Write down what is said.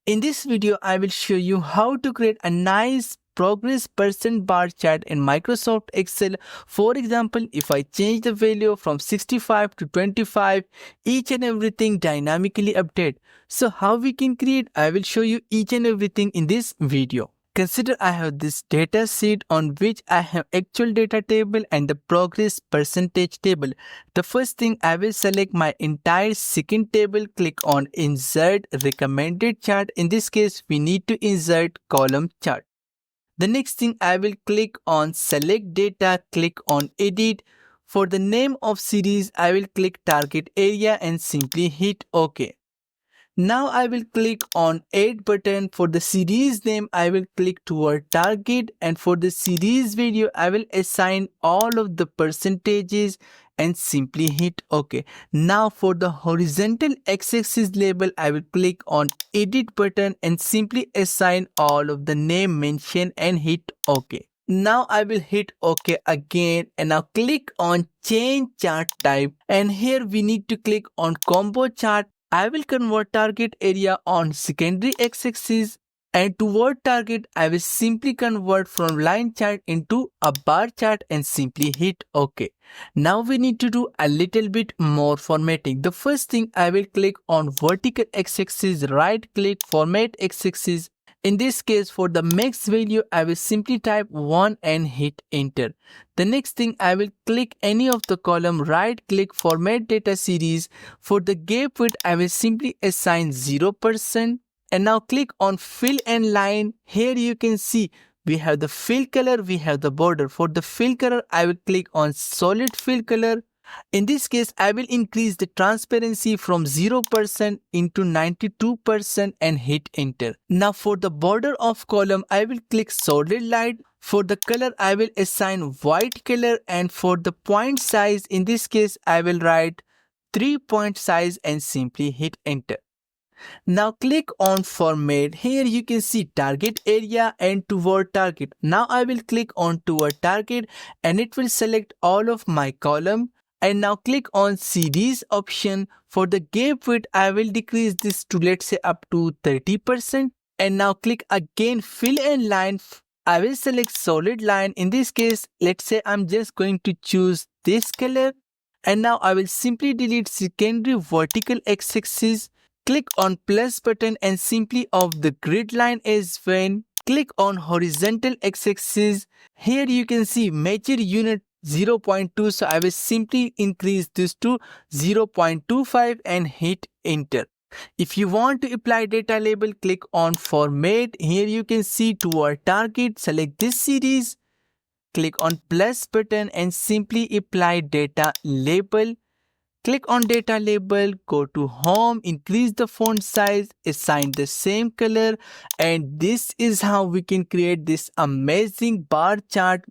In this video, I will show you how to create a nice progress percent bar chart in Microsoft Excel. For example, if I change the value from 65 to 25, each and everything dynamically update. So how we can create, I will show you each and everything in this video. Consider I have this data sheet on which I have actual data table and the progress percentage table. The first thing I will select my entire second table, click on insert recommended chart. In this case, we need to insert column chart. The next thing I will click on select data, click on edit. For the name of series, I will click target area and simply hit OK. Now I will click on add button. For the series name, I will click toward target, and for the series video, I will assign all of the percentages and simply hit OK. Now for the horizontal x-axis label, I will click on edit button and simply assign all of the name mentioned and hit OK. Now I will hit OK again, and now click on change chart type, and here we need to click on combo chart. I will convert target area on secondary x-axis, and toward target I will simply convert from line chart into a bar chart and simply hit OK. Now we need to do a little bit more formatting. The first thing I will click on vertical x-axis, right click format x-axis. In this case, for the max value, I will simply type 1 and hit enter. The next thing, I will click any of the column, right click format data series. For the gap width, I will simply assign 0%. And now click on fill and line. Here you can see we have the fill color, we have the border. For the fill color, I will click on solid fill color. In this case, I will increase the transparency from 0% into 92% and hit enter. Now for the border of column, I will click solid light. For the color, I will assign white color, and for the point size, in this case, I will write 3-point size and simply hit enter. Now click on format. Here you can see target area and toward target. Now I will click on toward target and it will select all of my column. And now click on series option. For the gap width, I will decrease this to, let's say, up to 30%. And now click again fill and line. I will select solid line. In this case, let's say I'm just going to choose this color. And now I will simply delete secondary vertical x-axis. Click on plus button and simply off the grid line as well. Click on horizontal x-axis. Here you can see major unit 0.2, so I will simply increase this to 0.25 and hit enter. If you want to apply data label, click on format. Here you can see toward target, select this series. Click on plus button and simply apply data label. Click on data label, go to home, increase the font size, assign the same color, and this is how we can create this amazing bar chart